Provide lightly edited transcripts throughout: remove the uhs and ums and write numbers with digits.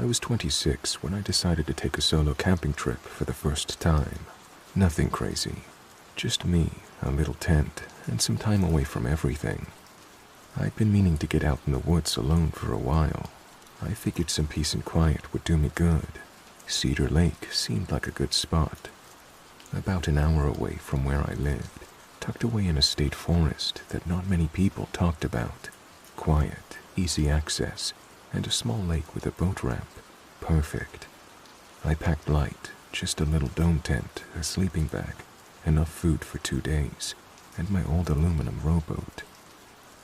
I was 26 when I decided to take a solo camping trip for the first time. Nothing crazy, just me, a little tent, and some time away from everything. I'd been meaning to get out in the woods alone for a while. I figured some peace and quiet would do me good. Cedar Lake seemed like a good spot. About an hour away from where I lived, tucked away in a state forest that not many people talked about. Quiet, easy access, and a small lake with a boat ramp. Perfect. I packed light, just a little dome tent, a sleeping bag, enough food for 2 days, and my old aluminum rowboat.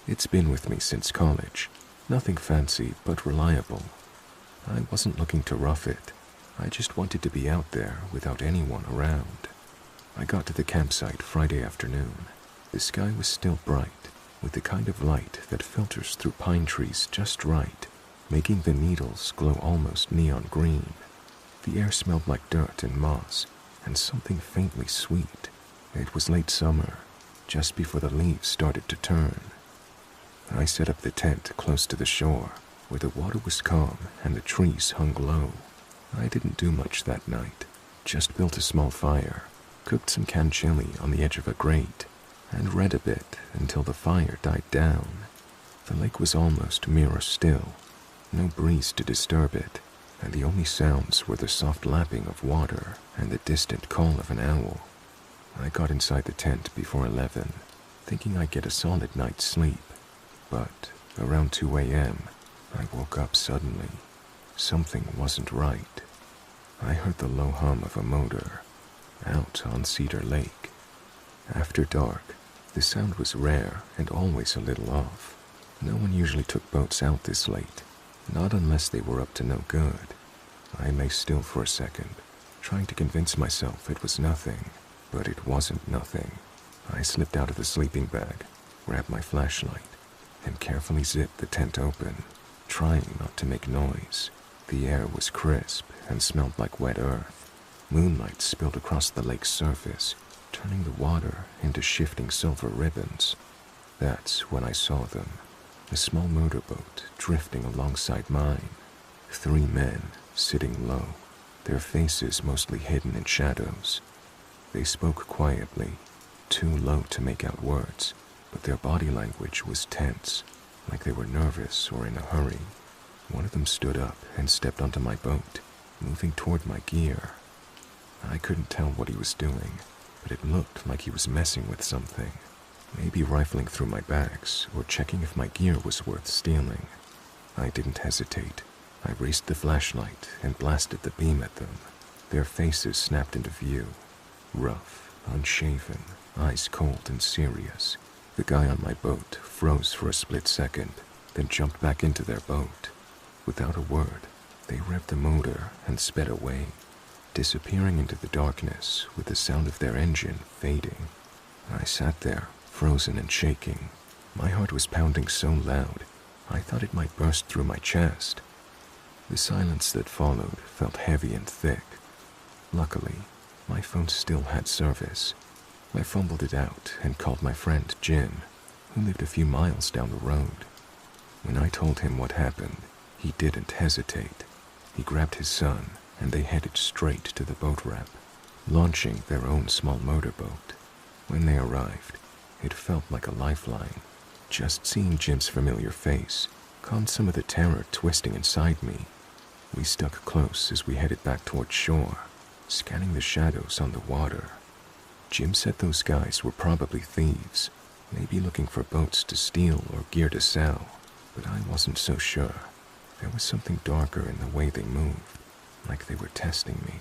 It's been with me since college. Nothing fancy, but reliable. I wasn't looking to rough it. I just wanted to be out there without anyone around. I got to the campsite Friday afternoon. The sky was still bright, with the kind of light that filters through pine trees just right, making the needles glow almost neon green. The air smelled like dirt and moss, and something faintly sweet. It was late summer, just before the leaves started to turn. I set up the tent close to the shore, where the water was calm and the trees hung low. I didn't do much that night, just built a small fire, cooked some canned chili on the edge of a grate, and read a bit until the fire died down. The lake was almost mirror still, no breeze to disturb it, and the only sounds were the soft lapping of water and the distant call of an owl. I got inside the tent before 11, thinking I'd get a solid night's sleep. But around 2 a.m., I woke up suddenly. Something wasn't right. I heard the low hum of a motor out on Cedar Lake. After dark, the sound was rare and always a little off. No one usually took boats out this late, not unless they were up to no good. I lay still for a second, trying to convince myself it was nothing, but it wasn't nothing. I slipped out of the sleeping bag, grabbed my flashlight, and carefully zipped the tent open, trying not to make noise. The air was crisp and smelled like wet earth. Moonlight spilled across the lake's surface, turning the water into shifting silver ribbons. That's when I saw them, a small motorboat drifting alongside mine. 3 men sitting low, their faces mostly hidden in shadows. They spoke quietly, too low to make out words, but their body language was tense, like they were nervous or in a hurry. One of them stood up and stepped onto my boat, moving toward my gear. I couldn't tell what he was doing, but it looked like he was messing with something, maybe rifling through my bags or checking if my gear was worth stealing. I didn't hesitate. I raised the flashlight and blasted the beam at them. Their faces snapped into view, rough, unshaven, eyes cold and serious. The guy on my boat froze for a split second, then jumped back into their boat. Without a word, they revved the motor and sped away, disappearing into the darkness with the sound of their engine fading. I sat there, frozen and shaking. My heart was pounding so loud, I thought it might burst through my chest. The silence that followed felt heavy and thick. Luckily, my phone still had service. I fumbled it out and called my friend Jim, who lived a few miles down the road. When I told him what happened, he didn't hesitate. He grabbed his son, and they headed straight to the boat ramp, launching their own small motorboat. When they arrived, it felt like a lifeline. Just seeing Jim's familiar face calmed some of the terror twisting inside me. We stuck close as we headed back toward shore, scanning the shadows on the water. Jim said those guys were probably thieves, maybe looking for boats to steal or gear to sell, but I wasn't so sure. There was something darker in the way they moved, like they were testing me,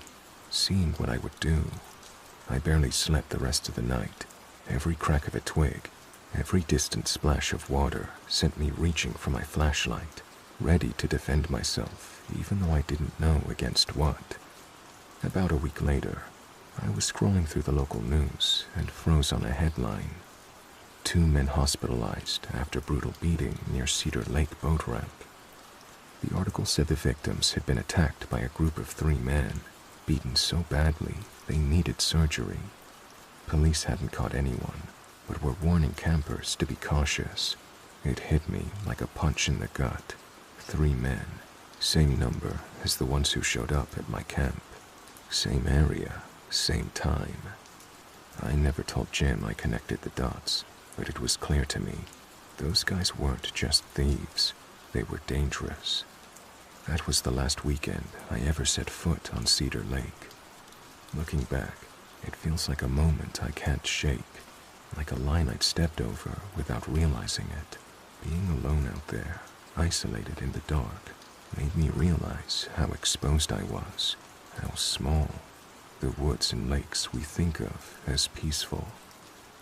seeing what I would do. I barely slept the rest of the night. Every crack of a twig, every distant splash of water sent me reaching for my flashlight, ready to defend myself, even though I didn't know against what. About a week later, I was scrolling through the local news and froze on a headline. 2 men hospitalized after brutal beating near Cedar Lake boat ramp. The article said the victims had been attacked by a group of 3 men, beaten so badly they needed surgery. Police hadn't caught anyone, but were warning campers to be cautious. It hit me like a punch in the gut. 3 men, Same number as the ones who showed up at my camp. Same area, same time. I never told Jim I connected the dots, but it was clear to me. Those guys weren't just thieves. They were dangerous. That was the last weekend I ever set foot on Cedar Lake. Looking back, it feels like a moment I can't shake, like a line I'd stepped over without realizing it. Being alone out there, isolated in the dark, made me realize how exposed I was, how small. The woods and lakes we think of as peaceful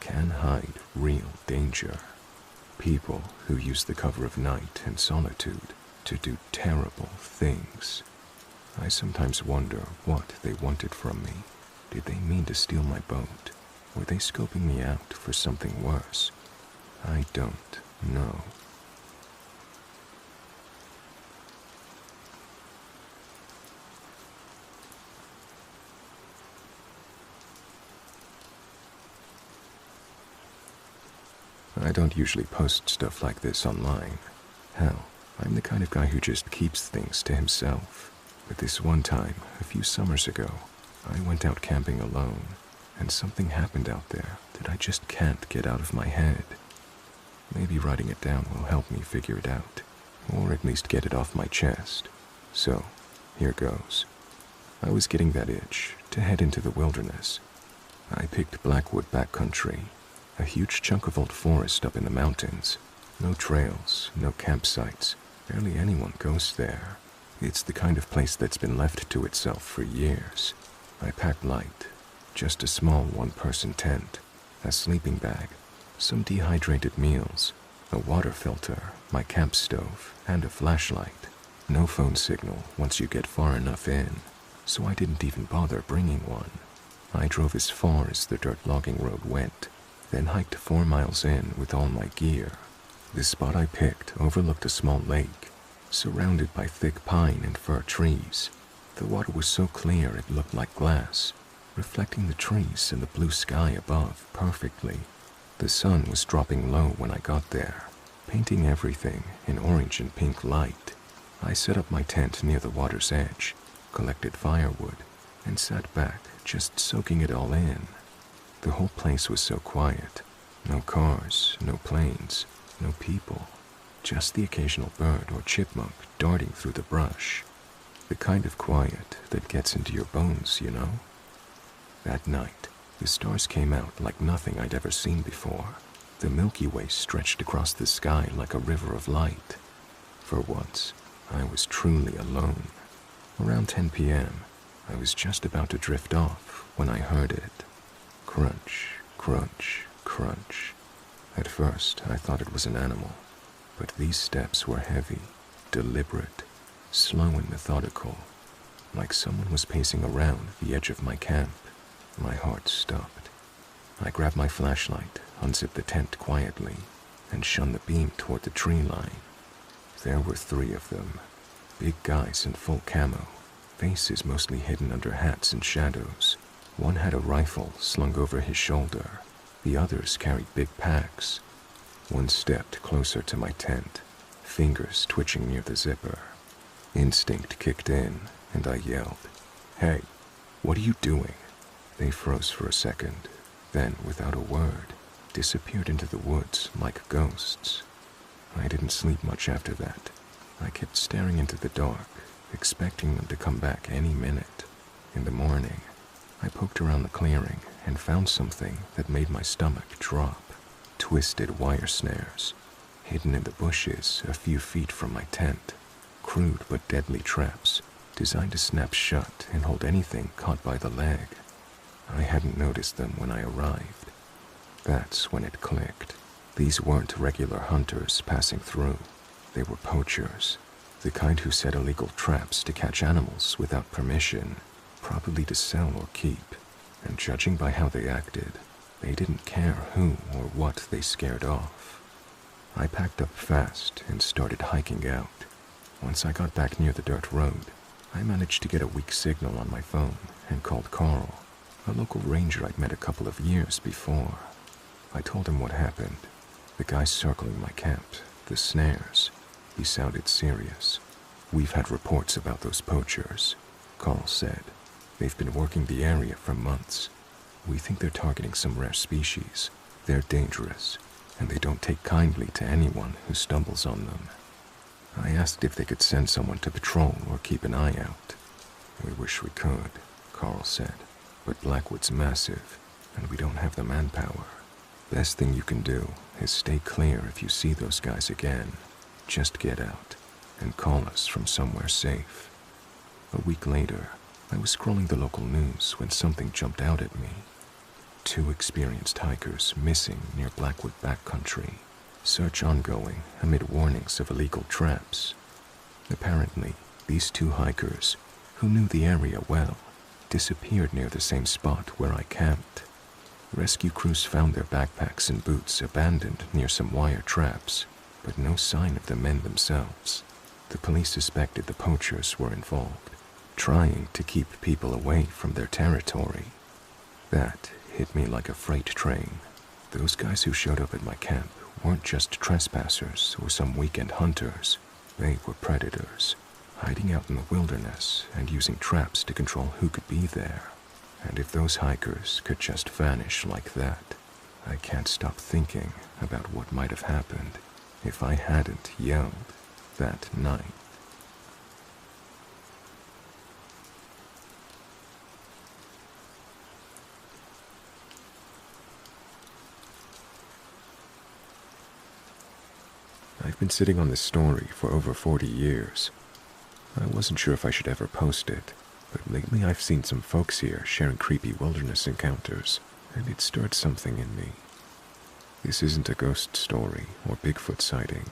can hide real danger. People who use the cover of night and solitude to do terrible things. I sometimes wonder what they wanted from me. Did they mean to steal my boat? Were they scoping me out for something worse? I don't know. I don't usually post stuff like this online. Hell, I'm the kind of guy who just keeps things to himself. But this one time, a few summers ago, I went out camping alone, and something happened out there that I just can't get out of my head. Maybe writing it down will help me figure it out, or at least get it off my chest. So, here goes. I was getting that itch to head into the wilderness. I picked Blackwood backcountry, a huge chunk of old forest up in the mountains. No trails, no campsites, barely anyone goes there. It's the kind of place that's been left to itself for years. I packed light, just a small one-person tent, a sleeping bag, some dehydrated meals, a water filter, my camp stove, and a flashlight. No phone signal once you get far enough in, so I didn't even bother bringing one. I drove as far as the dirt logging road went, then hiked 4 miles in with all my gear. The spot I picked overlooked a small lake, surrounded by thick pine and fir trees. The water was so clear it looked like glass, reflecting the trees and the blue sky above perfectly. The sun was dropping low when I got there, painting everything in orange and pink light. I set up my tent near the water's edge, collected firewood, and sat back, just soaking it all in. The whole place was so quiet. No cars, no planes, no people. Just the occasional bird or chipmunk darting through the brush. The kind of quiet that gets into your bones, you know? That night, the stars came out like nothing I'd ever seen before. The Milky Way stretched across the sky like a river of light. For once, I was truly alone. Around 10 p.m., I was just about to drift off when I heard it. Crunch, crunch, crunch. At first, I thought it was an animal, but these steps were heavy, deliberate, slow and methodical, like someone was pacing around the edge of my camp. My heart stopped. I grabbed my flashlight, unzipped the tent quietly, and shone the beam toward the tree line. There were 3 of them, big guys in full camo, faces mostly hidden under hats and shadows. One had a rifle slung over his shoulder. The others carried big packs. One stepped closer to my tent, fingers twitching near the zipper. Instinct kicked in, and I yelled, "Hey, what are you doing?" They froze for a second, then, without a word, disappeared into the woods like ghosts. I didn't sleep much after that. I kept staring into the dark, expecting them to come back any minute. In the morning, I poked around the clearing and found something that made my stomach drop. Twisted wire snares, hidden in the bushes a few feet from my tent. Crude but deadly traps, designed to snap shut and hold anything caught by the leg. I hadn't noticed them when I arrived. That's when it clicked. These weren't regular hunters passing through. They were poachers, the kind who set illegal traps to catch animals without permission, probably to sell or keep, and judging by how they acted, they didn't care who or what they scared off. I packed up fast and started hiking out. Once I got back near the dirt road, I managed to get a weak signal on my phone and called Carl, a local ranger I'd met a couple of years before. I told him what happened, the guys circling my camp, the snares. He sounded serious. "We've had reports about those poachers," Carl said. "They've been working the area for months. We think they're targeting some rare species. They're dangerous, and they don't take kindly to anyone who stumbles on them." I asked if they could send someone to patrol or keep an eye out. "We wish we could," Carl said, "but Blackwood's massive, and we don't have the manpower. Best thing you can do is stay clear if you see those guys again. Just get out and call us from somewhere safe." A week later, I was scrolling the local news when something jumped out at me. 2 experienced hikers missing near Blackwood backcountry. Search ongoing amid warnings of illegal traps. Apparently, these 2 hikers, who knew the area well, disappeared near the same spot where I camped. Rescue crews found their backpacks and boots abandoned near some wire traps, but no sign of the men themselves. The police suspected the poachers were involved, trying to keep people away from their territory. That hit me like a freight train. Those guys who showed up at my camp weren't just trespassers or some weekend hunters. They were predators, hiding out in the wilderness and using traps to control who could be there. And if those hikers could just vanish like that, I can't stop thinking about what might have happened if I hadn't yelled that night. I've been sitting on this story for over 40 years. I wasn't sure if I should ever post it, but lately I've seen some folks here sharing creepy wilderness encounters, and it stirred something in me. This isn't a ghost story or Bigfoot sighting,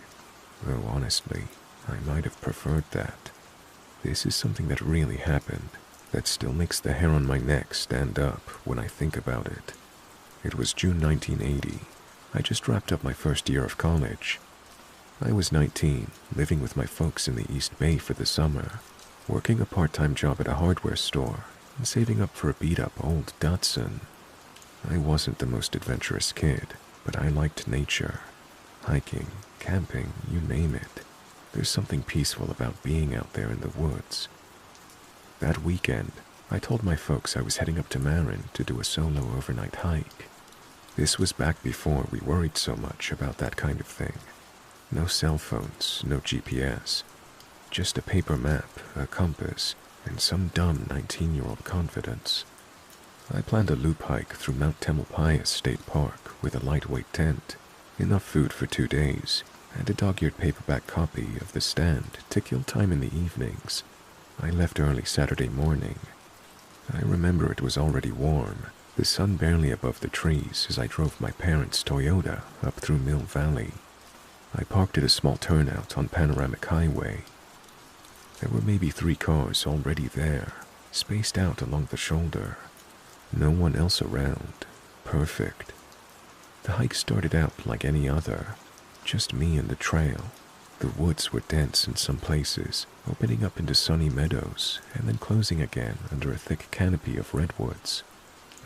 though honestly, I might have preferred that. This is something that really happened, that still makes the hair on my neck stand up when I think about it. It was June 1980. I just wrapped up my first year of college. I was 19, living with my folks in the East Bay for the summer, working a part-time job at a hardware store, and saving up for a beat-up old Datsun. I wasn't the most adventurous kid, but I liked nature. Hiking, camping, you name it. There's something peaceful about being out there in the woods. That weekend, I told my folks I was heading up to Marin to do a solo overnight hike. This was back before we worried so much about that kind of thing. No cell phones, no GPS. Just a paper map, a compass, and some dumb 19-year-old confidence. I planned a loop hike through Mount Tamalpais State Park with a lightweight tent, enough food for 2 days, and a dog-eared paperback copy of The Stand to kill time in the evenings. I left early Saturday morning. I remember it was already warm, the sun barely above the trees as I drove my parents' Toyota up through Mill Valley. I parked at a small turnout on Panoramic Highway. There were maybe 3 cars already there, spaced out along the shoulder. No one else around. Perfect. The hike started out like any other, just me and the trail. The woods were dense in some places, opening up into sunny meadows and then closing again under a thick canopy of redwoods.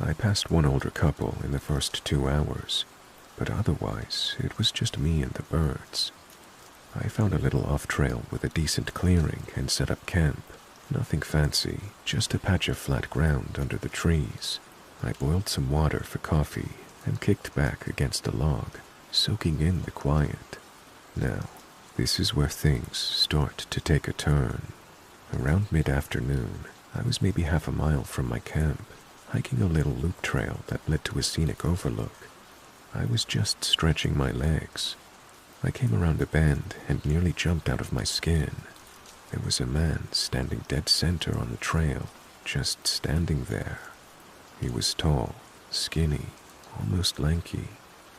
I passed one older couple in the first 2 hours, but otherwise it was just me and the birds. I found a little off-trail with a decent clearing and set up camp. Nothing fancy, just a patch of flat ground under the trees. I boiled some water for coffee and kicked back against a log, soaking in the quiet. Now, this is where things start to take a turn. Around mid-afternoon, I was maybe half a mile from my camp, hiking a little loop trail that led to a scenic overlook. I was just stretching my legs. I came around a bend and nearly jumped out of my skin. There was a man standing dead center on the trail, just standing there. He was tall, skinny, almost lanky,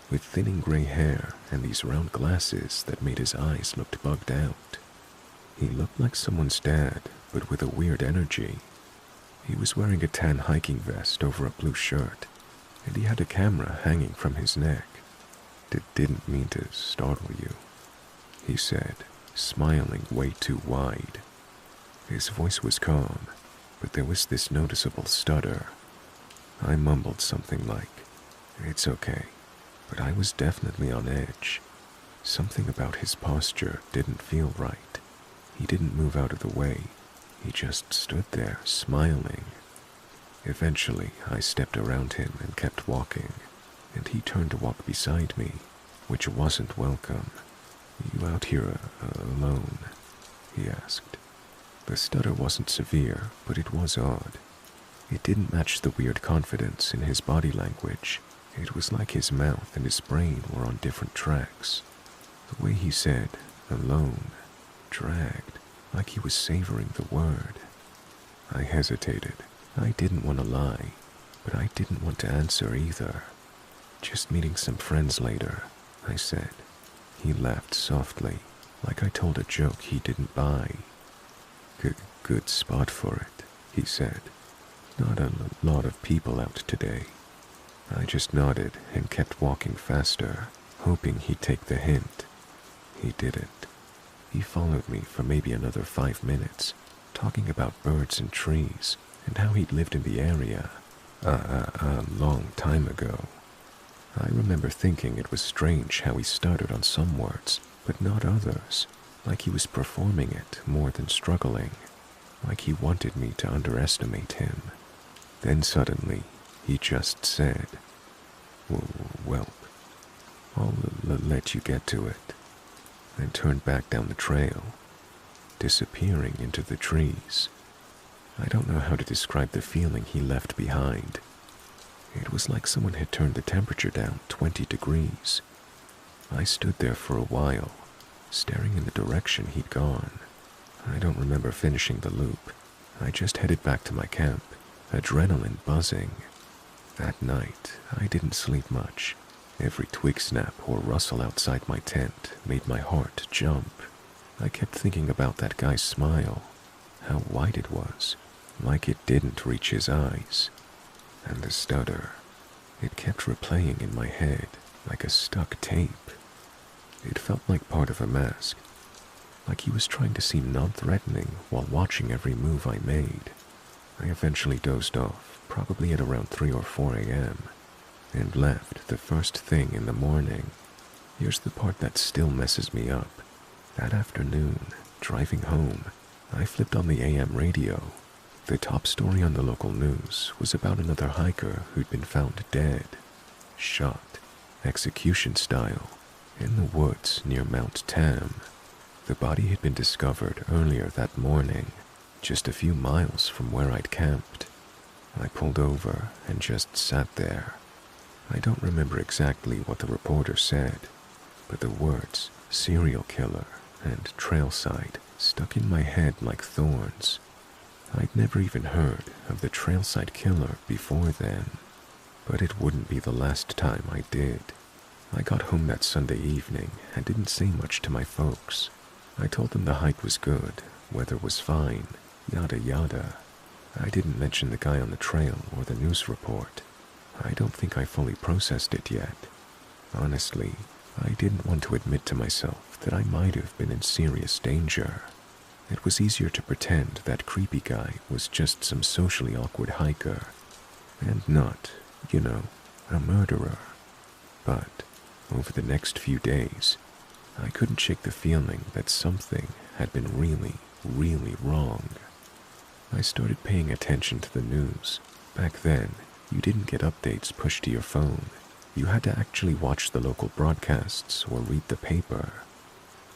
with thinning gray hair and these round glasses that made his eyes look bugged out. He looked like someone's dad, but with a weird energy. He was wearing a tan hiking vest over a blue shirt, and he had a camera hanging from his neck. "Didn't mean to startle you," he said, smiling way too wide. His voice was calm, but there was this noticeable stutter. I mumbled something like, "It's okay," but I was definitely on edge. Something about his posture didn't feel right. He didn't move out of the way. He just stood there, smiling. Eventually, I stepped around him and kept walking, and he turned to walk beside me, which wasn't welcome. "You out here alone?" he asked. The stutter wasn't severe, but it was odd. It didn't match the weird confidence in his body language. It was like his mouth and his brain were on different tracks. The way he said, "alone," dragged, like he was savoring the word. I hesitated. I didn't want to lie, but I didn't want to answer either. "Just meeting some friends later," I said. He laughed softly, like I told a joke he didn't buy. Good spot for it," he said. "Not a lot of people out today." I just nodded and kept walking faster, hoping he'd take the hint. He didn't. He followed me for maybe another 5 minutes, talking about birds and trees and how he'd lived in the area a long time ago. I remember thinking it was strange how he stuttered on some words, but not others, like he was performing it more than struggling, like he wanted me to underestimate him. Then suddenly, he just said, "Well, I'll let you get to it," and turned back down the trail, disappearing into the trees. I don't know how to describe the feeling he left behind. It was like someone had turned the temperature down 20 degrees. I stood there for a while, staring in the direction he'd gone. I don't remember finishing the loop. I just headed back to my camp, adrenaline buzzing. That night, I didn't sleep much. Every twig snap or rustle outside my tent made my heart jump. I kept thinking about that guy's smile, how wide it was, like it didn't reach his eyes. And the stutter, it kept replaying in my head like a stuck tape. It felt like part of a mask, like he was trying to seem non-threatening while watching every move I made. I eventually dozed off, probably at around 3 or 4 a.m., and left the first thing in the morning. Here's the part that still messes me up. That afternoon, driving home, I flipped on the AM radio. The top story on the local news was about another hiker who'd been found dead, shot, execution style, in the woods near Mount Tam. The body had been discovered earlier that morning, just a few miles from where I'd camped. I pulled over and just sat there. I don't remember exactly what the reporter said, but the words serial killer and trailside stuck in my head like thorns. I'd never even heard of the trailside killer before then, but it wouldn't be the last time I did. I got home that Sunday evening and didn't say much to my folks. I told them the hike was good, weather was fine, yada yada. I didn't mention the guy on the trail or the news report. I don't think I fully processed it yet. Honestly, I didn't want to admit to myself that I might have been in serious danger. It was easier to pretend that creepy guy was just some socially awkward hiker, and not, a murderer. But over the next few days, I couldn't shake the feeling that something had been really, really wrong. I started paying attention to the news. Back then, you didn't get updates pushed to your phone. You had to actually watch the local broadcasts or read the paper.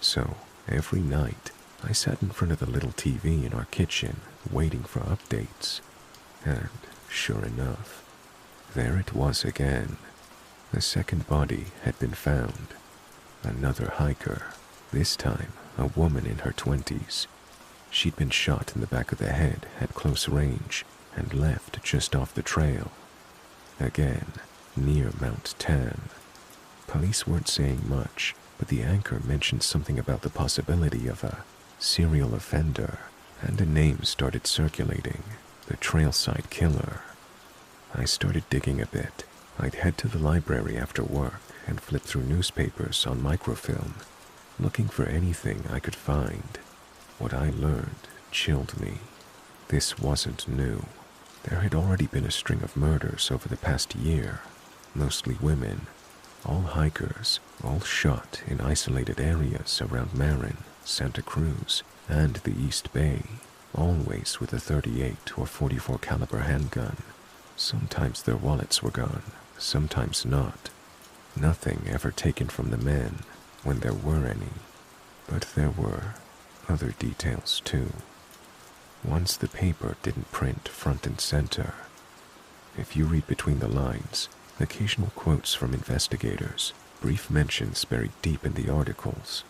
So, every night, I sat in front of the little TV in our kitchen, waiting for updates. And, sure enough, there it was again. The second body had been found. Another hiker, this time a woman in her 20s. She'd been shot in the back of the head at close range and left just off the trail. Again, near Mount Tam. Police weren't saying much, but the anchor mentioned something about the possibility of a serial offender, and a name started circulating, the Trailside Killer. I started digging a bit. I'd head to the library after work and flip through newspapers on microfilm, looking for anything I could find. What I learned chilled me. This wasn't new. There had already been a string of murders over the past year, mostly women, all hikers, all shot in isolated areas around Marin, Santa Cruz, and the East Bay, always with a 38 or 44 caliber handgun. Sometimes their wallets were gone, sometimes not. Nothing ever taken from the men, when there were any. But there were other details too. Once the paper didn't print front and center. If you read between the lines, occasional quotes from investigators, brief mentions buried deep in the articles,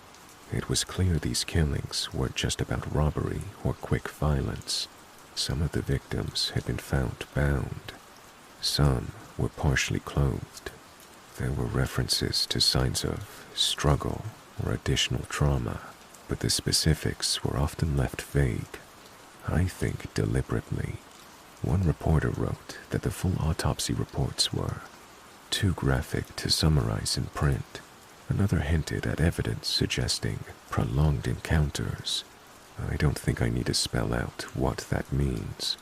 it was clear these killings weren't just about robbery or quick violence. Some of the victims had been found bound. Some were partially clothed. There were references to signs of struggle or additional trauma, but the specifics were often left vague. I think deliberately. One reporter wrote that the full autopsy reports were too graphic to summarize in print. Another hinted at evidence suggesting prolonged encounters. I don't think I need to spell out what that means.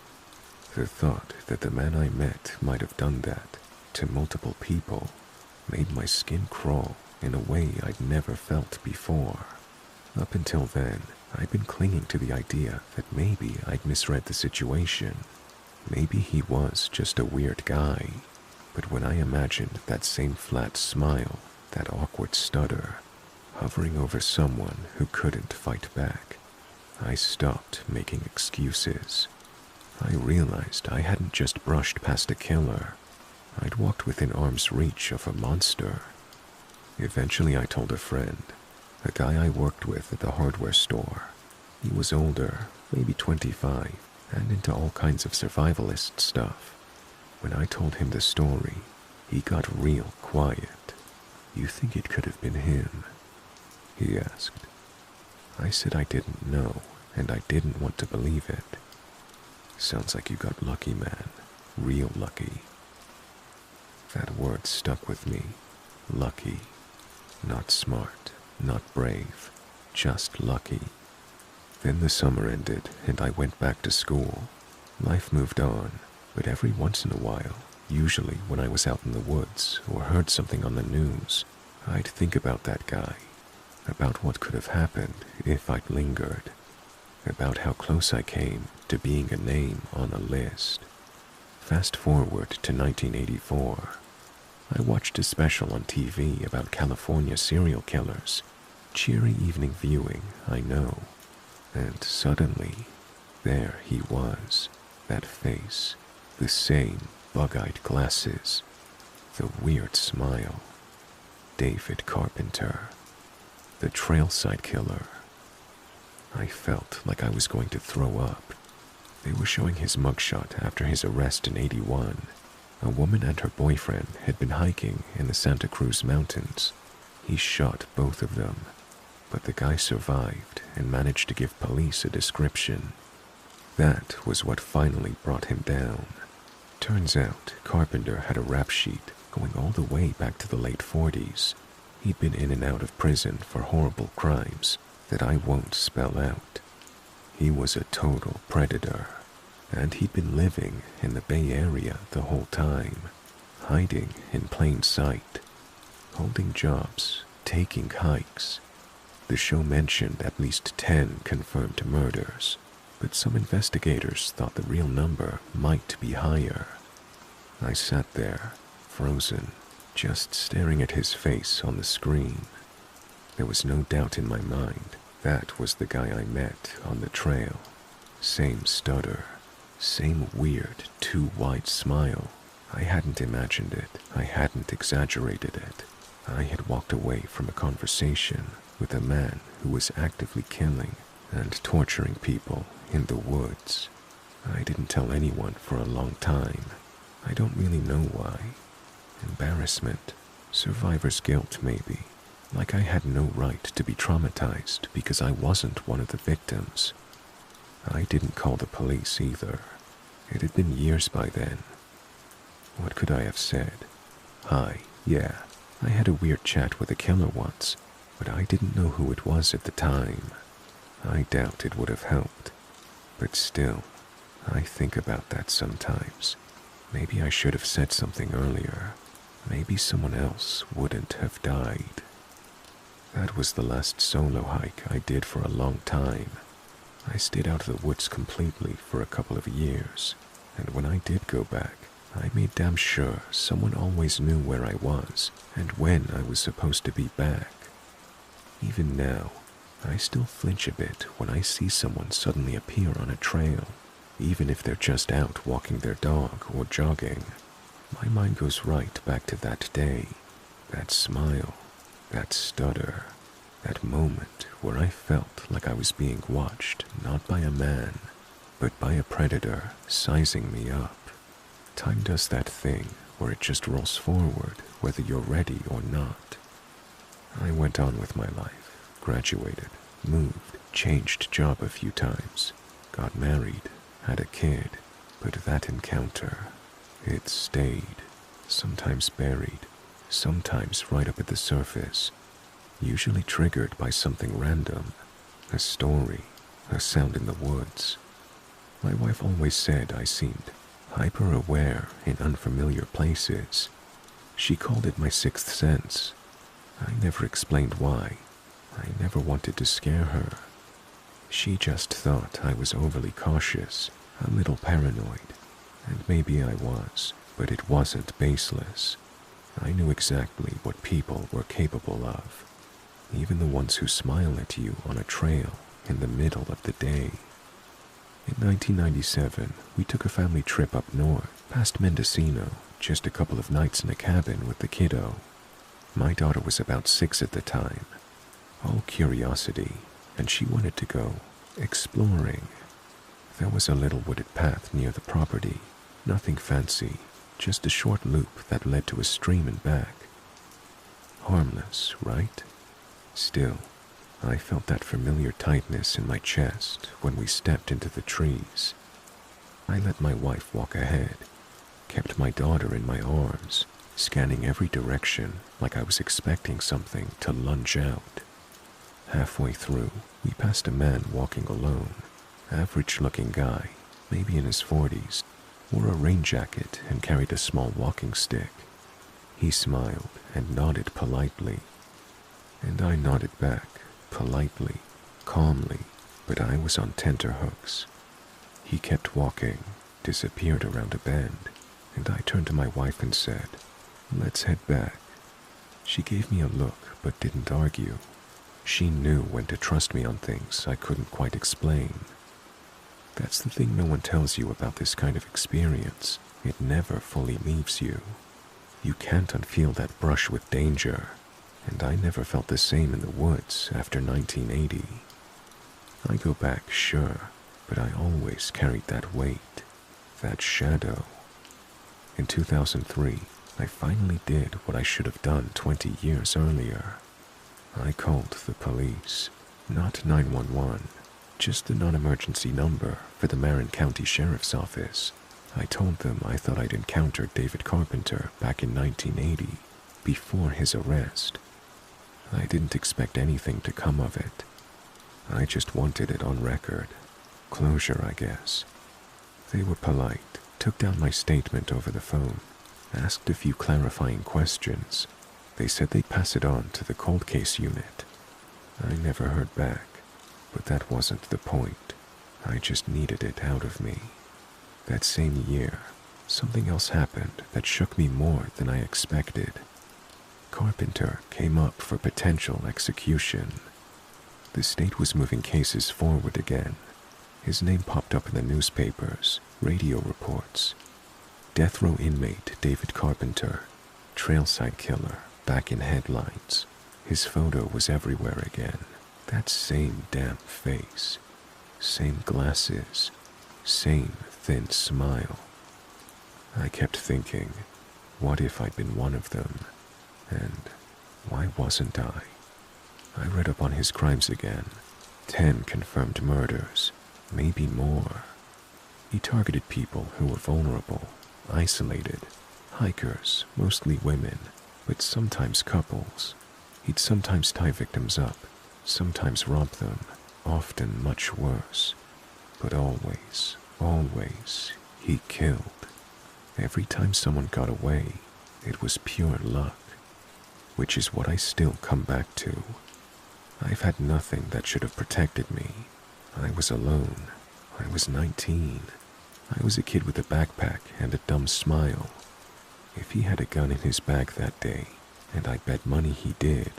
The thought that the man I met might have done that to multiple people made my skin crawl in a way I'd never felt before. Up until then, I'd been clinging to the idea that maybe I'd misread the situation. Maybe he was just a weird guy. But when I imagined that same flat smile, that awkward stutter, hovering over someone who couldn't fight back, I stopped making excuses. I realized I hadn't just brushed past a killer. I'd walked within arm's reach of a monster. Eventually I told a friend, a guy I worked with at the hardware store. He was older, maybe 25, and into all kinds of survivalist stuff. When I told him the story, he got real quiet. "You think it could have been him?" he asked. I said I didn't know, and I didn't want to believe it. "Sounds like you got lucky, man. Real lucky." That word stuck with me. Lucky. Not smart, not brave, just lucky. Then the summer ended and I went back to school. Life moved on, but every once in a while, usually when I was out in the woods or heard something on the news, I'd think about that guy, about what could have happened if I'd lingered, about how close I came to being a name on a list. Fast forward to 1984. I watched a special on TV about California serial killers. Cheery evening viewing, I know. And suddenly, there he was, that face, the same bug-eyed glasses, the weird smile. David Carpenter, the trailside killer. I felt like I was going to throw up. They were showing his mugshot after his arrest in '81. A woman and her boyfriend had been hiking in the Santa Cruz Mountains. He shot both of them, but the guy survived and managed to give police a description. That was what finally brought him down. Turns out Carpenter had a rap sheet going all the way back to the late 40s. He'd been in and out of prison for horrible crimes that I won't spell out. He was a total predator, and he'd been living in the Bay Area the whole time, hiding in plain sight, holding jobs, taking hikes. The show mentioned at least 10 confirmed murders, but some investigators thought the real number might be higher. I sat there, frozen, just staring at his face on the screen. There was no doubt in my mind that was the guy I met on the trail. Same stutter, same weird, too wide smile. I hadn't imagined it. I hadn't exaggerated it. I had walked away from a conversation with a man who was actively killing and torturing people in the woods. I didn't tell anyone for a long time. I don't really know why. Embarrassment, survivor's guilt maybe. Like I had no right to be traumatized because I wasn't one of the victims. I didn't call the police either. It had been years by then. What could I have said? Hi, yeah, I had a weird chat with a killer once, but I didn't know who it was at the time. I doubt it would have helped. But still, I think about that sometimes. Maybe I should have said something earlier. Maybe someone else wouldn't have died. That was the last solo hike I did for a long time. I stayed out of the woods completely for a couple of years, and when I did go back, I made damn sure someone always knew where I was and when I was supposed to be back. Even now, I still flinch a bit when I see someone suddenly appear on a trail, even if they're just out walking their dog or jogging. My mind goes right back to that day, that smile, that stutter, that moment where I felt like I was being watched not by a man, but by a predator sizing me up. Time does that thing where it just rolls forward whether you're ready or not. I went on with my life, graduated, moved, changed job a few times, got married, had a kid, but that encounter, it stayed, sometimes buried, sometimes right up at the surface, usually triggered by something random, a story, a sound in the woods. My wife always said I seemed hyper-aware in unfamiliar places. She called it my sixth sense. I never explained why. I never wanted to scare her. She just thought I was overly cautious, a little paranoid, and maybe I was, but it wasn't baseless. I knew exactly what people were capable of, even the ones who smile at you on a trail in the middle of the day. In 1997, we took a family trip up north, past Mendocino, just a couple of nights in a cabin with the kiddo. My daughter was about 6 at the time, all curiosity, and she wanted to go exploring. There was a little wooded path near the property, nothing fancy, just a short loop that led to a stream and back. Harmless, right? Still, I felt that familiar tightness in my chest when we stepped into the trees. I let my wife walk ahead, kept my daughter in my arms, scanning every direction like I was expecting something to lunge out. Halfway through, we passed a man walking alone, average-looking guy, maybe in his 40s, wore a rain jacket and carried a small walking stick. He smiled and nodded politely, and I nodded back, politely, calmly, but I was on tenterhooks. He kept walking, disappeared around a bend, and I turned to my wife and said, "Let's head back." She gave me a look but didn't argue. She knew when to trust me on things I couldn't quite explain. That's the thing no one tells you about this kind of experience. It never fully leaves you. You can't unfeel that brush with danger, and I never felt the same in the woods after 1980. I go back, sure, but I always carried that weight, that shadow. In 2003, I finally did what I should have done 20 years earlier. I called the police, not 911, just the non-emergency number for the Marin County Sheriff's Office. I told them I thought I'd encountered David Carpenter back in 1980, before his arrest. I didn't expect anything to come of it. I just wanted it on record. Closure, I guess. They were polite, took down my statement over the phone, asked a few clarifying questions. They said they'd pass it on to the cold case unit. I never heard back, but that wasn't the point. I just needed it out of me. That same year, something else happened that shook me more than I expected. Carpenter came up for potential execution. The state was moving cases forward again. His name popped up in the newspapers, radio reports. Death row inmate David Carpenter, trailside killer, back in headlines. His photo was everywhere again. That same damp face, same glasses, same thin smile. I kept thinking, what if I'd been one of them? And why wasn't I? I read up on his crimes again. 10 confirmed murders, maybe more. He targeted people who were vulnerable, isolated, hikers, mostly women, but sometimes couples. He'd sometimes tie victims up, sometimes rob them, often much worse. But always, he killed. Every time someone got away, it was pure luck, which is what I still come back to. I've had nothing that should have protected me. I was alone. I was 19. I was a kid with a backpack and a dumb smile. If he had a gun in his bag that day, and I bet money he did,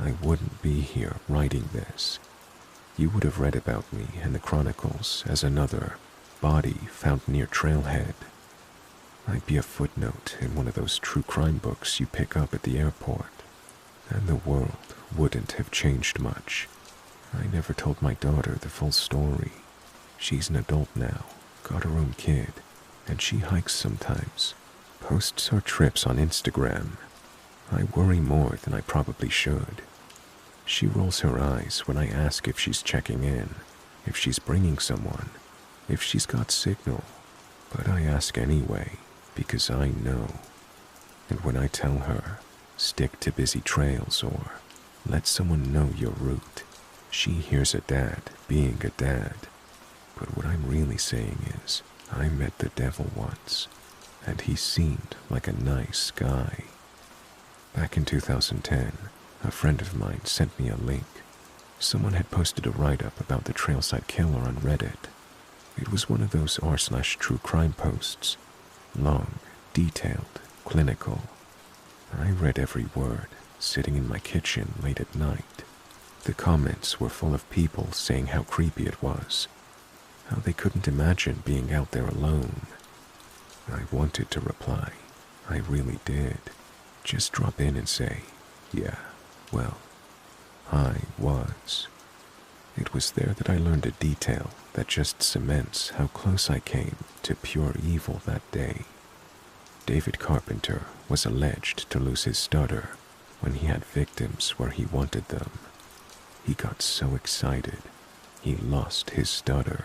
I wouldn't be here writing this. You would have read about me in the chronicles as another body found near Trailhead. I'd be a footnote in one of those true crime books you pick up at the airport, and the world wouldn't have changed much. I never told my daughter the full story. She's an adult now, got her own kid, and she hikes sometimes, posts her trips on Instagram. I worry more than I probably should. She rolls her eyes when I ask if she's checking in, if she's bringing someone, if she's got signal, but I ask anyway because I know. And when I tell her, stick to busy trails or let someone know your route, she hears a dad being a dad. But what I'm really saying is, I met the devil once, and he seemed like a nice guy. Back in 2010, a friend of mine sent me a link. Someone had posted a write-up about the Trailside Killer on Reddit. It was one of those r/true crime posts. Long, detailed, clinical. I read every word, sitting in my kitchen late at night. The comments were full of people saying how creepy it was, how they couldn't imagine being out there alone. I wanted to reply. I really did. Just drop in and say, yeah, well, I was. It was there that I learned a detail that just cements how close I came to pure evil that day. David Carpenter was alleged to lose his stutter when he had victims where he wanted them. He got so excited, he lost his stutter.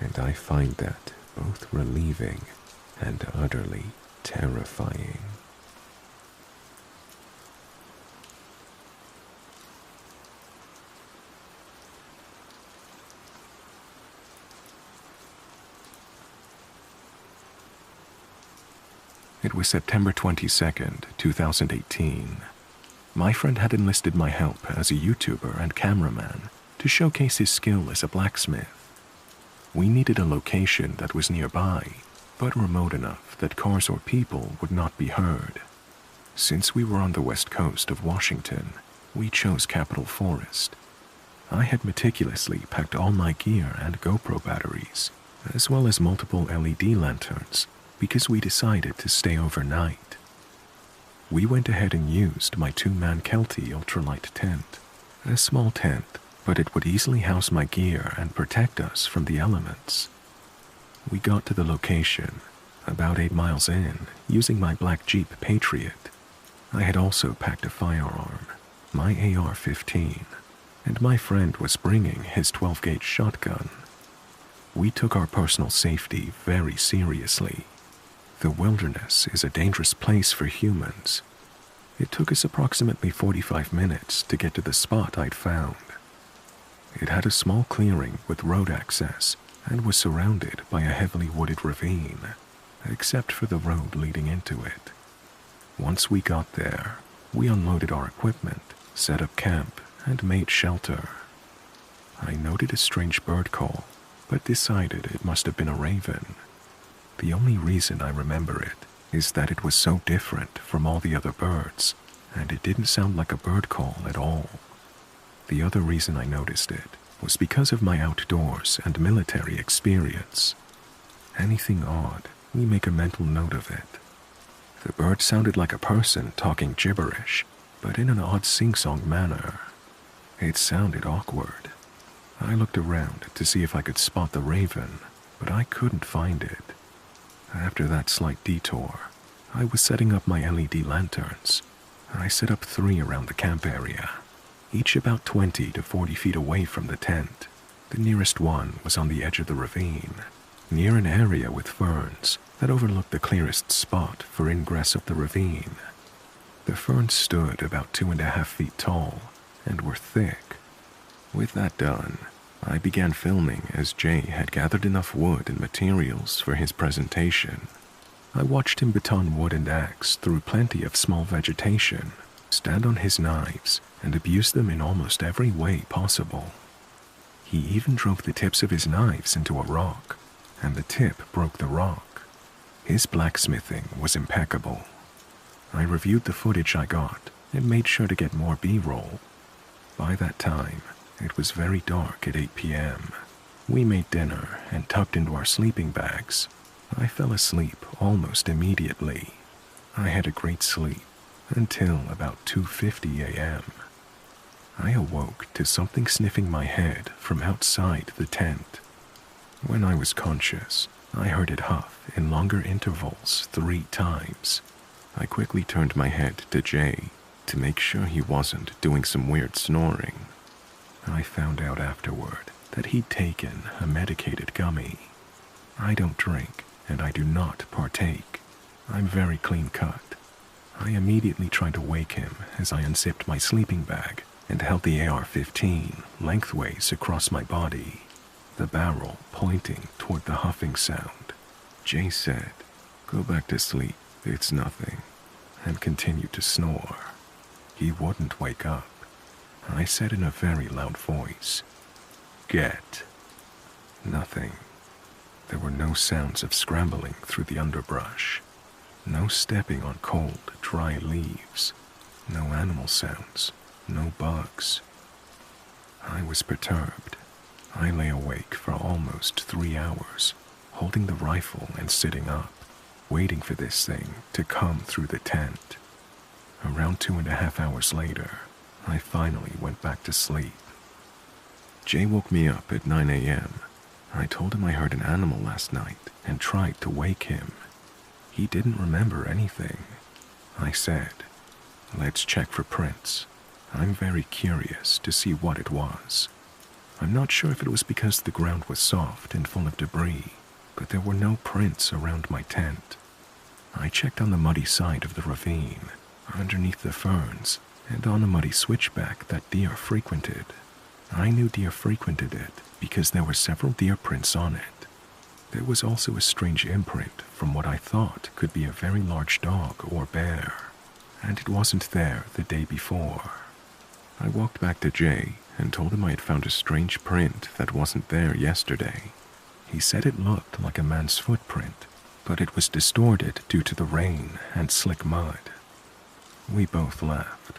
And I find that both relieving and utterly terrifying. It was September 22nd, 2018. My friend had enlisted my help as a YouTuber and cameraman to showcase his skill as a blacksmith. We needed a location that was nearby, but remote enough that cars or people would not be heard. Since we were on the west coast of Washington, we chose Capitol Forest. I had meticulously packed all my gear and GoPro batteries, as well as multiple LED lanterns, because we decided to stay overnight. We went ahead and used my 2-man Kelty ultralight tent, a small tent, but it would easily house my gear and protect us from the elements. We got to the location, about 8 miles in, using my black Jeep Patriot. I had also packed a firearm, my AR-15, and my friend was bringing his 12-gauge shotgun. We took our personal safety very seriously. The wilderness is a dangerous place for humans. It took us approximately 45 minutes to get to the spot I'd found. It had a small clearing with road access and was surrounded by a heavily wooded ravine, except for the road leading into it. Once we got there, we unloaded our equipment, set up camp, and made shelter. I noted a strange bird call, but decided it must have been a raven. The only reason I remember it is that it was so different from all the other birds, and it didn't sound like a bird call at all. The other reason I noticed it was because of my outdoors and military experience. Anything odd, we make a mental note of it. The bird sounded like a person talking gibberish, but in an odd sing-song manner. It sounded awkward. I looked around to see if I could spot the raven, but I couldn't find it. After that slight detour, I was setting up my LED lanterns. I set up 3 around the camp area, each about 20 to 40 feet away from the tent. The nearest one was on the edge of the ravine, near an area with ferns that overlooked the clearest spot for ingress of the ravine. The ferns stood about 2.5 feet tall and were thick. With that done, I began filming as Jay had gathered enough wood and materials for his presentation. I watched him baton wood and axe through plenty of small vegetation, stand on his knives, and abuse them in almost every way possible. He even drove the tips of his knives into a rock, and the tip broke the rock. His blacksmithing was impeccable. I reviewed the footage I got and made sure to get more B-roll. By that time, it was very dark at 8 p.m. We made dinner and tucked into our sleeping bags. I fell asleep almost immediately. I had a great sleep until about 2:50 a.m. I awoke to something sniffing my head from outside the tent. When I was conscious, I heard it huff in longer intervals 3 times. I quickly turned my head to Jay to make sure he wasn't doing some weird snoring. I found out afterward that he'd taken a medicated gummy. I don't drink, and I do not partake. I'm very clean cut. I immediately tried to wake him as I unzipped my sleeping bag and held the AR-15 lengthways across my body, the barrel pointing toward the huffing sound. Jay said, "Go back to sleep, it's nothing," and continued to snore. He wouldn't wake up. I said in a very loud voice, "Get." Nothing. There were no sounds of scrambling through the underbrush, no stepping on cold, dry leaves, no animal sounds, no bugs. I was perturbed. I lay awake for almost 3 hours, holding the rifle and sitting up, waiting for this thing to come through the tent. Around 2.5 hours later, I finally went back to sleep. Jay woke me up at 9 a.m. I told him I heard an animal last night and tried to wake him. He didn't remember anything. I said, "Let's check for prints. I'm very curious to see what it was." I'm not sure if it was because the ground was soft and full of debris, but there were no prints around my tent. I checked on the muddy side of the ravine, underneath the ferns, and on a muddy switchback that deer frequented. I knew deer frequented it because there were several deer prints on it. There was also a strange imprint from what I thought could be a very large dog or bear, and it wasn't there the day before. I walked back to Jay and told him I had found a strange print that wasn't there yesterday. He said it looked like a man's footprint, but it was distorted due to the rain and slick mud. We both laughed.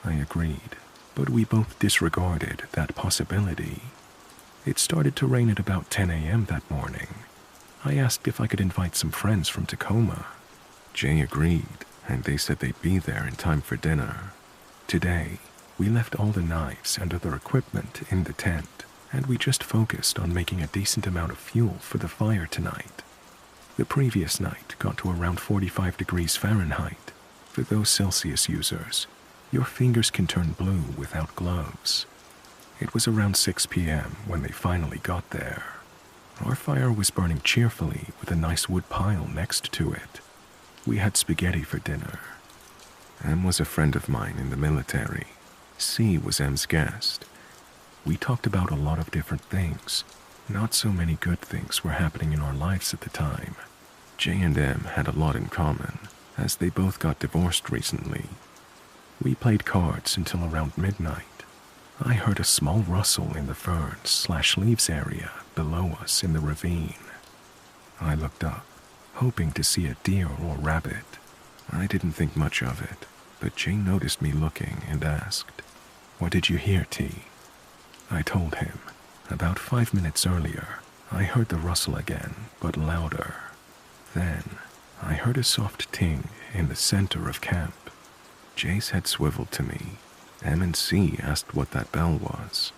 I agreed, but we both disregarded that possibility. It started to rain at about 10 a.m. that morning. I asked if I could invite some friends from Tacoma. Jay agreed, and they said they'd be there in time for dinner. Today, we left all the knives and other equipment in the tent, and we just focused on making a decent amount of fuel for the fire tonight. The previous night got to around 45 degrees Fahrenheit. For those Celsius users, your fingers can turn blue without gloves. It was around 6 p.m. when they finally got there. Our fire was burning cheerfully with a nice wood pile next to it. We had spaghetti for dinner. Em was a friend of mine in the military. C was Em's guest. We talked about a lot of different things. Not so many good things were happening in our lives at the time. Jay and Em had a lot in common, as they both got divorced recently. We played cards until around midnight. I heard a small rustle in the ferns/leaves area below us in the ravine. I looked up, hoping to see a deer or rabbit. I didn't think much of it, but Jay noticed me looking and asked, "What did you hear, T?" I told him. About 5 minutes earlier, I heard the rustle again, but louder. Then, I heard a soft ting in the center of camp. Jay's head swiveled to me. M and C asked what that bell was.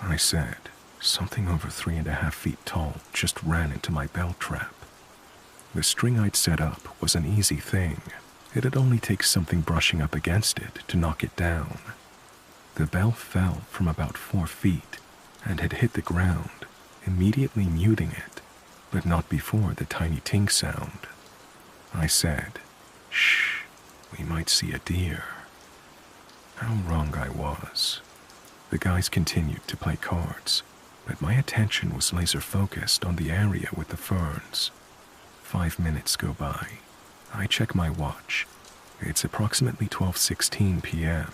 I said, something over 3.5 feet tall just ran into my bell trap. The string I'd set up was an easy thing. It'd only take something brushing up against it to knock it down. The bell fell from about 4 feet and had hit the ground, immediately muting it, but not before the tiny ting sound. I said, "Shh, we might see a deer." How wrong I was. The guys continued to play cards, but my attention was laser-focused on the area with the ferns. 5 minutes go by. I check my watch. It's approximately 12:16 p.m.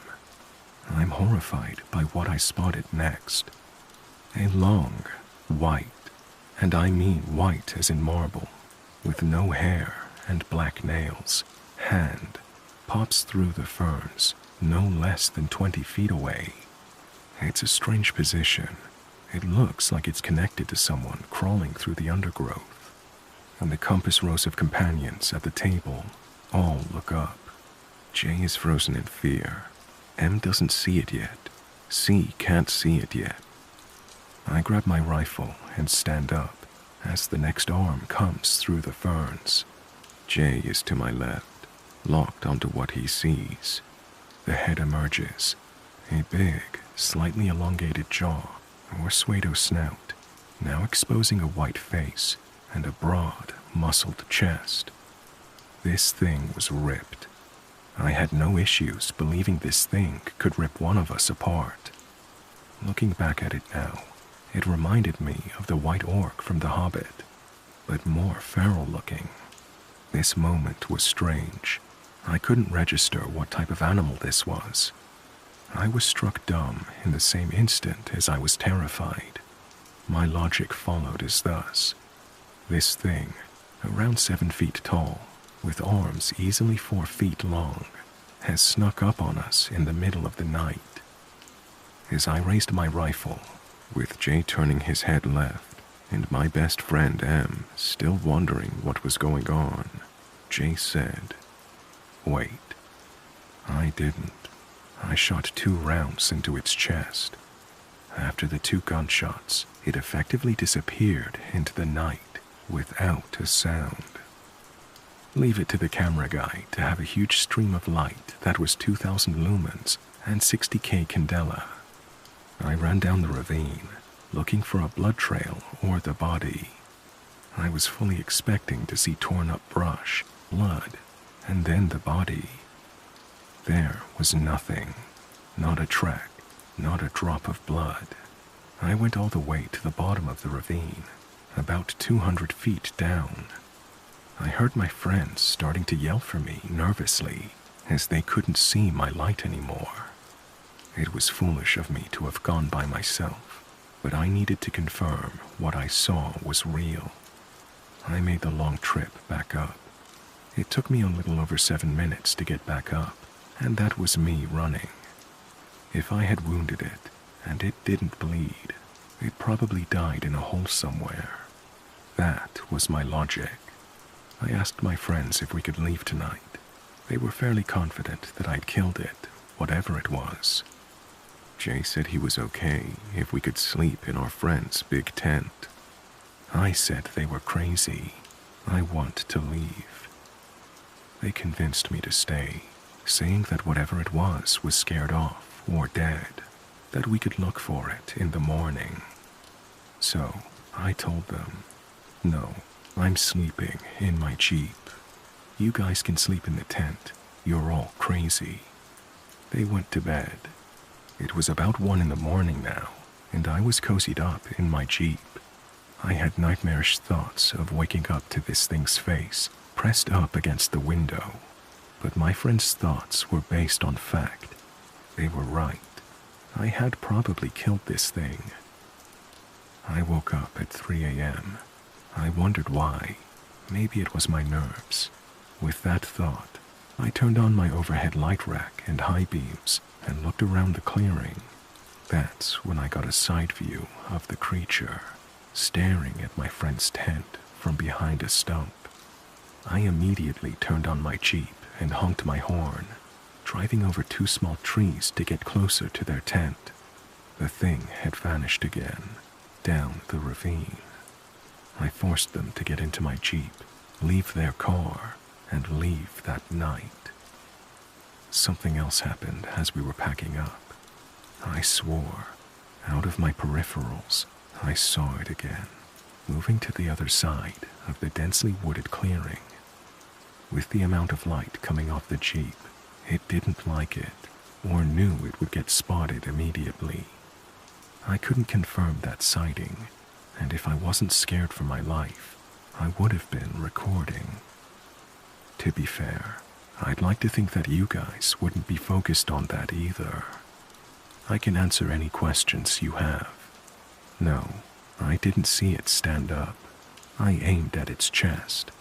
I'm horrified by what I spotted next. A long, white, and I mean white as in marble, with no hair and black nails, hand pops through the ferns no less than 20 feet away. It's a strange position. It looks like it's connected to someone crawling through the undergrowth. And the compass rows of companions at the table all look up. Jay is frozen in fear. M doesn't see it yet. C can't see it yet. I grab my rifle and stand up as the next arm comes through the ferns. Jay is to my left, locked onto what he sees. The head emerges, a big, slightly elongated jaw or pseudo snout, now exposing a white face and a broad, muscled chest. This thing was ripped. I had no issues believing this thing could rip one of us apart. Looking back at it now, it reminded me of the white orc from The Hobbit, but more feral looking. This moment was strange. I couldn't register what type of animal this was. I was struck dumb in the same instant as I was terrified. My logic followed as thus. This thing, around 7 feet tall, with arms easily 4 feet long, has snuck up on us in the middle of the night. As I raised my rifle, with Jay turning his head left, and my best friend M still wondering what was going on, Jay said, "Wait." I didn't. I shot 2 rounds into its chest. After the 2 gunshots, it effectively disappeared into the night without a sound. Leave it to the camera guy to have a huge stream of light that was 2,000 lumens and 60K candela. I ran down the ravine, looking for a blood trail or the body. I was fully expecting to see torn up brush, blood, and then the body. There was nothing. Not a track, not a drop of blood. I went all the way to the bottom of the ravine, about 200 feet down. I heard my friends starting to yell for me nervously, as they couldn't see my light anymore. It was foolish of me to have gone by myself, but I needed to confirm what I saw was real. I made the long trip back up. It took me a little over 7 minutes to get back up, and that was me running. If I had wounded it, and it didn't bleed, it probably died in a hole somewhere. That was my logic. I asked my friends if we could leave tonight. They were fairly confident that I'd killed it, whatever it was. Jay said he was okay if we could sleep in our friend's big tent. I said they were crazy. I want to leave. They convinced me to stay, saying that whatever it was scared off or dead, that we could look for it in the morning. So I told them, "No, I'm sleeping in my Jeep. You guys can sleep in the tent. You're all crazy." They went to bed. It was about 1 in the morning now, and I was cozied up in my Jeep. I had nightmarish thoughts of waking up to this thing's face pressed up against the window, but my friends' thoughts were based on fact. They were right. I had probably killed this thing. I woke up at 3 a.m. I wondered why. Maybe it was my nerves. With that thought, I turned on my overhead light rack and high beams and looked around the clearing. That's when I got a side view of the creature, staring at my friend's tent from behind a stump. I immediately turned on my Jeep and honked my horn, driving over 2 small trees to get closer to their tent. The thing had vanished again, down the ravine. I forced them to get into my Jeep, leave their car, and leave that night. Something else happened as we were packing up. I swore. Out of my peripherals, I saw it again, moving to the other side of the densely wooded clearing. With the amount of light coming off the Jeep, it didn't like it, or knew it would get spotted immediately. I couldn't confirm that sighting, and if I wasn't scared for my life, I would have been recording. To be fair, I'd like to think that you guys wouldn't be focused on that either. I can answer any questions you have. No, I didn't see it stand up. I aimed at its chest.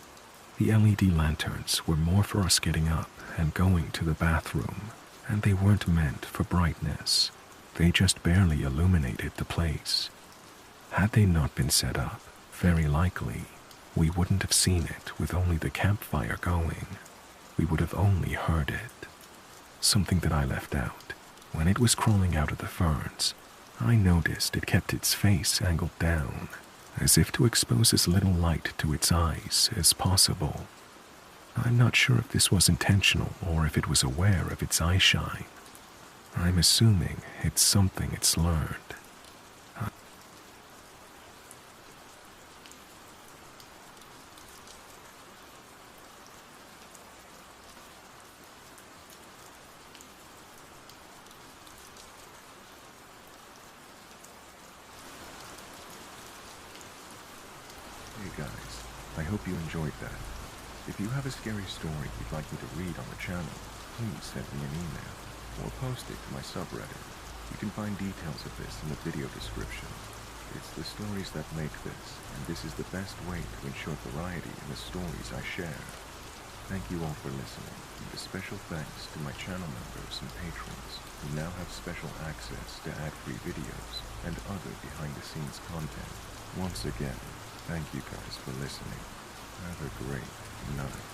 The LED lanterns were more for us getting up and going to the bathroom, and they weren't meant for brightness. They just barely illuminated the place. Had they not been set up, very likely, we wouldn't have seen it with only the campfire going. We would have only heard it. Something that I left out. When it was crawling out of the ferns, I noticed it kept its face angled down, as if to expose as little light to its eyes as possible. I'm not sure if this was intentional or if it was aware of its eye shine. I'm assuming it's something it's learned. Hey guys, I hope you enjoyed that. If you have a scary story you'd like me to read on the channel, please send me an email or post it to my subreddit. You can find details of this in the video description. It's the stories that make this, and this is the best way to ensure variety in the stories I share. Thank you all for listening, and a special thanks to my channel members and patrons who now have special access to ad-free videos and other behind-the-scenes content. Once again, thank you guys for listening. Have a great night.